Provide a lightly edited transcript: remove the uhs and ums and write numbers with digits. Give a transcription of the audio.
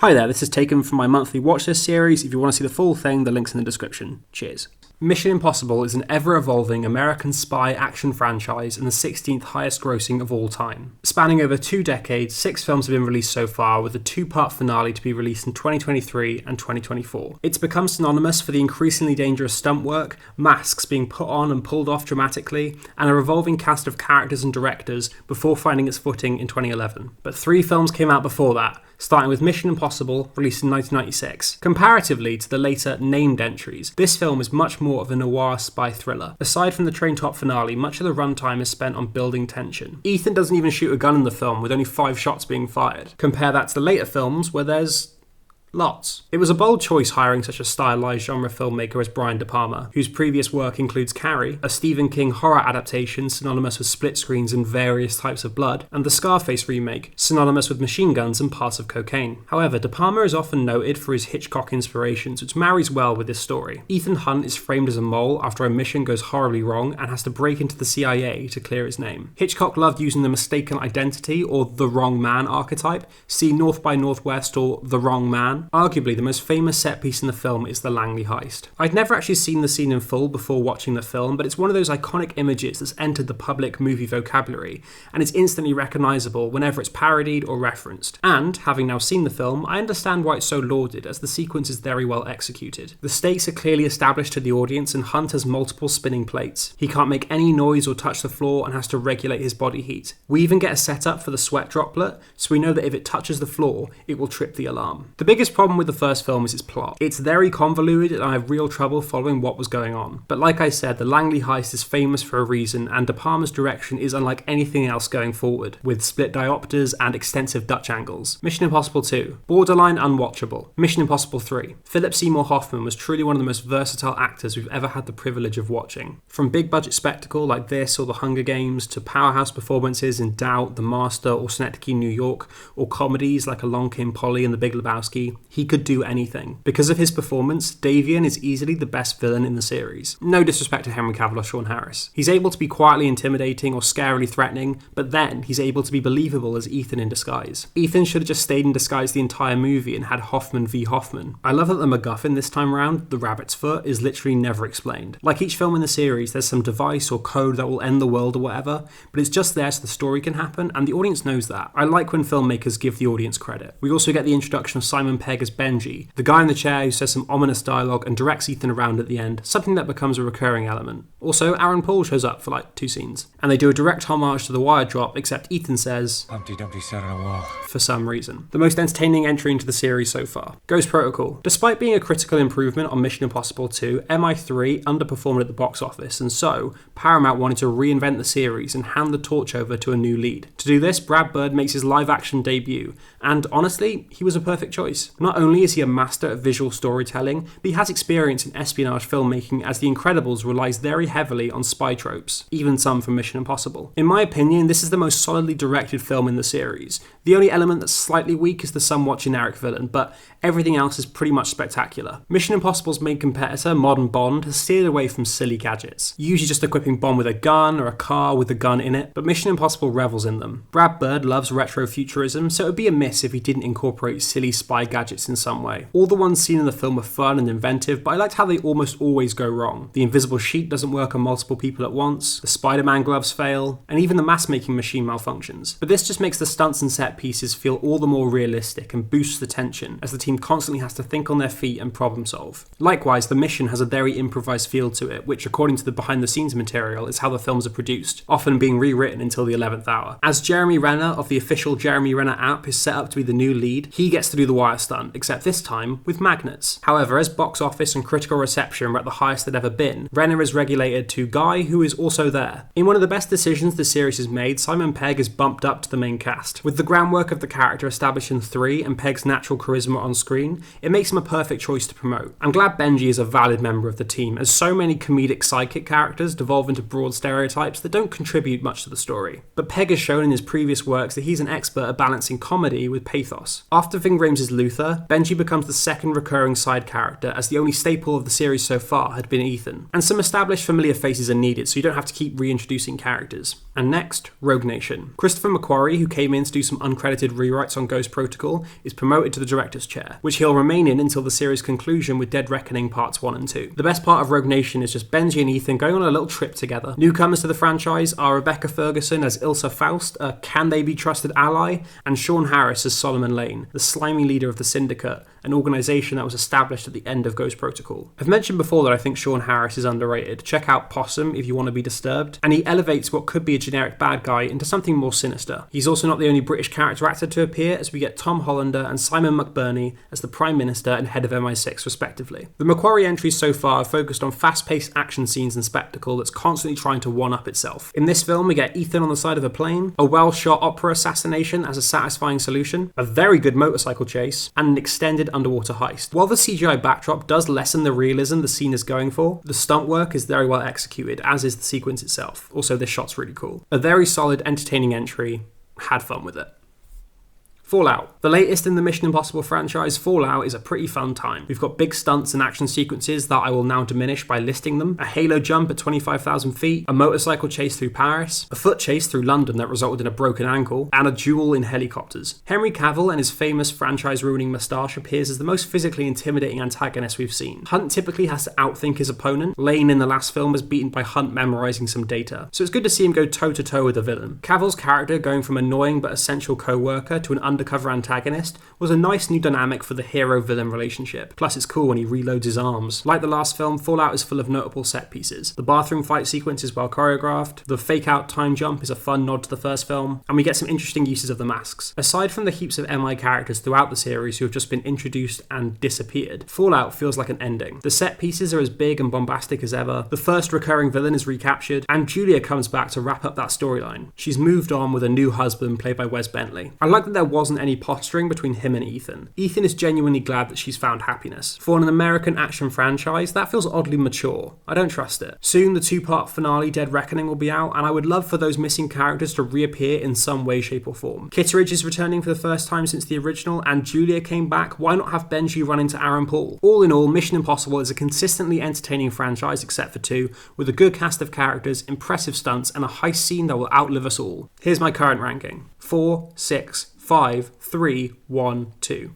Hi there, this is taken from my monthly watchlist series. If you want to see the full thing, the link's in the description. Cheers. Mission Impossible is an ever-evolving American spy action franchise and the 16th highest grossing of all time. Spanning over 2 decades, 6 films have been released so far, with a 2-part finale to be released in 2023 and 2024. It's become synonymous for the increasingly dangerous stunt work, masks being put on and pulled off dramatically, and a revolving cast of characters and directors before finding its footing in 2011. But 3 films came out before that, starting with Mission Impossible, released in 1996. Comparatively to the later named entries, this film is much more of a noir spy thriller. Aside from the train top finale, much of the runtime is spent on building tension. Ethan doesn't even shoot a gun in the film, with only 5 shots being fired. Compare that to the later films, where there's lots. It was a bold choice hiring such a stylized genre filmmaker as Brian De Palma, whose previous work includes Carrie, a Stephen King horror adaptation synonymous with split screens and various types of blood, and the Scarface remake, synonymous with machine guns and parts of cocaine. However, De Palma is often noted for his Hitchcock inspirations, which marries well with this story. Ethan Hunt is framed as a mole after a mission goes horribly wrong and has to break into the CIA to clear his name. Hitchcock loved using the mistaken identity or the wrong man archetype, see North by Northwest or The Wrong Man. Arguably, the most famous set piece in the film is the Langley Heist. I'd never actually seen the scene in full before watching the film, but it's one of those iconic images that's entered the public movie vocabulary, and it's instantly recognisable whenever it's parodied or referenced. And, having now seen the film, I understand why it's so lauded, as the sequence is very well executed. The stakes are clearly established to the audience, and Hunt has multiple spinning plates. He can't make any noise or touch the floor and has to regulate his body heat. We even get a setup for the sweat droplet, so we know that if it touches the floor, it will trip the alarm. The biggest problem with the first film is its plot. It's very convoluted and I have real trouble following what was going on. But like I said, the Langley Heist is famous for a reason, and De Palma's direction is unlike anything else going forward, with split diopters and extensive Dutch angles. Mission Impossible 2, borderline unwatchable. Mission Impossible 3, Philip Seymour Hoffman was truly one of the most versatile actors we've ever had the privilege of watching. From big budget spectacle like this or The Hunger Games, to powerhouse performances in Doubt, The Master or Synecdoche, New York, or comedies like Along Came Polly and The Big Lebowski, he could do anything. Because of his performance, Davian is easily the best villain in the series. No disrespect to Henry Cavill or Sean Harris. He's able to be quietly intimidating or scarily threatening, but then he's able to be believable as Ethan in disguise. Ethan should have just stayed in disguise the entire movie and had Hoffman v. Hoffman. I love that the MacGuffin this time around, the rabbit's foot, is literally never explained. Like each film in the series, there's some device or code that will end the world or whatever, but it's just there so the story can happen, and the audience knows that. I like when filmmakers give the audience credit. We also get the introduction of Simon Pegg as Benji, the guy in the chair who says some ominous dialogue and directs Ethan around at the end, something that becomes a recurring element. Also, Aaron Paul shows up for like 2 scenes. And they do a direct homage to the wire drop, except Ethan says, "Humpty Dumpty sat on a wall," for some reason. The most entertaining entry into the series so far. Ghost Protocol. Despite being a critical improvement on Mission Impossible 2, MI3 underperformed at the box office, and so Paramount wanted to reinvent the series and hand the torch over to a new lead. To do this, Brad Bird makes his live-action debut, and honestly, he was a perfect choice. Not only is he a master of visual storytelling, but he has experience in espionage filmmaking, as The Incredibles relies very heavily on spy tropes, even some from Mission Impossible. In my opinion, this is the most solidly directed film in the series. The only element that's slightly weak is the somewhat generic villain, but everything else is pretty much spectacular. Mission Impossible's main competitor, modern Bond, has steered away from silly gadgets, usually just equipping Bond with a gun or a car with a gun in it, but Mission Impossible revels in them. Brad Bird loves retro-futurism, so it would be a miss if he didn't incorporate silly spy gadgets in some way. All the ones seen in the film are fun and inventive, but I liked how they almost always go wrong. The invisible sheet doesn't work on multiple people at once, the Spider-Man gloves fail, and even the mask-making machine malfunctions. But this just makes the stunts and set pieces feel all the more realistic and boosts the tension, as the team constantly has to think on their feet and problem solve. Likewise, the mission has a very improvised feel to it, which according to the behind-the-scenes material is how the films are produced, often being rewritten until the 11th hour. As Jeremy Renner of the official Jeremy Renner app is set up to be the new lead, he gets to do the wire stunt, except this time with magnets. However, as box office and critical reception were at the highest they'd ever been, Renner is regulated to Guy, who is also there. In one of the best decisions the series has made, Simon Pegg is bumped up to the main cast. With the groundwork of the character established in 3 and Pegg's natural charisma on screen, it makes him a perfect choice to promote. I'm glad Benji is a valid member of the team, as so many comedic sidekick characters devolve into broad stereotypes that don't contribute much to the story. But Pegg has shown in his previous works that he's an expert at balancing comedy with pathos. After Ving Rhames' Luther, Benji becomes the second recurring side character, as the only staple of the series so far had been Ethan. And some established familiar faces are needed, so you don't have to keep reintroducing characters. And next, Rogue Nation. Christopher McQuarrie, who came in to do some uncredited rewrites on Ghost Protocol, is promoted to the director's chair, which he'll remain in until the series' conclusion with Dead Reckoning Parts 1 and 2. The best part of Rogue Nation is just Benji and Ethan going on a little trip together. Newcomers to the franchise are Rebecca Ferguson as Ilsa Faust, a can-they-be-trusted ally, and Sean Harris as Solomon Lane, the slimy leader of the Syndicate, an organisation that was established at the end of Ghost Protocol. I've mentioned before that I think Sean Harris is underrated. Check out Possum if you want to be disturbed. And he elevates what could be a generic bad guy into something more sinister. He's also not the only British character actor to appear, as we get Tom Hollander and Simon McBurney as the Prime Minister and head of MI6 respectively. The McQuarrie entries so far are focused on fast-paced action scenes and spectacle that's constantly trying to one-up itself. In this film we get Ethan on the side of a plane, a well-shot opera assassination as a satisfying solution, a very good motorcycle chase, and an extended underwater heist. While the CGI backdrop does lessen the realism the scene is going for, the stunt work is very well executed, as is the sequence itself. Also, this shot's really cool. A very solid, entertaining entry. Had fun with it. Fallout. The latest in the Mission Impossible franchise, Fallout is a pretty fun time. We've got big stunts and action sequences that I will now diminish by listing them, a halo jump at 25,000 feet, a motorcycle chase through Paris, a foot chase through London that resulted in a broken ankle, and a duel in helicopters. Henry Cavill and his famous franchise-ruining moustache appears as the most physically intimidating antagonist we've seen. Hunt typically has to outthink his opponent. Lane in the last film was beaten by Hunt memorizing some data, so it's good to see him go toe-to-toe with the villain. Cavill's character going from annoying but essential co-worker to an undercover antagonist was a nice new dynamic for the hero-villain relationship. Plus it's cool when he reloads his arms. Like the last film, Fallout is full of notable set pieces. The bathroom fight sequence is well choreographed, the fake-out time jump is a fun nod to the first film, and we get some interesting uses of the masks. Aside from the heaps of MI characters throughout the series who have just been introduced and disappeared, Fallout feels like an ending. The set pieces are as big and bombastic as ever, the first recurring villain is recaptured, and Julia comes back to wrap up that storyline. She's moved on with a new husband played by Wes Bentley. I like that there wasn't any posturing between him and Ethan. Ethan is genuinely glad that she's found happiness. For an American action franchise, that feels oddly mature. I don't trust it. Soon the two-part finale Dead Reckoning will be out, and I would love for those missing characters to reappear in some way, shape or form. Kitteridge is returning for the first time since the original, and Julia came back. Why not have Benji run into Aaron Paul? All in all, Mission Impossible is a consistently entertaining franchise except for 2, with a good cast of characters, impressive stunts, and a heist scene that will outlive us all. Here's my current ranking. 4, 6, 5, 3, 1, 2.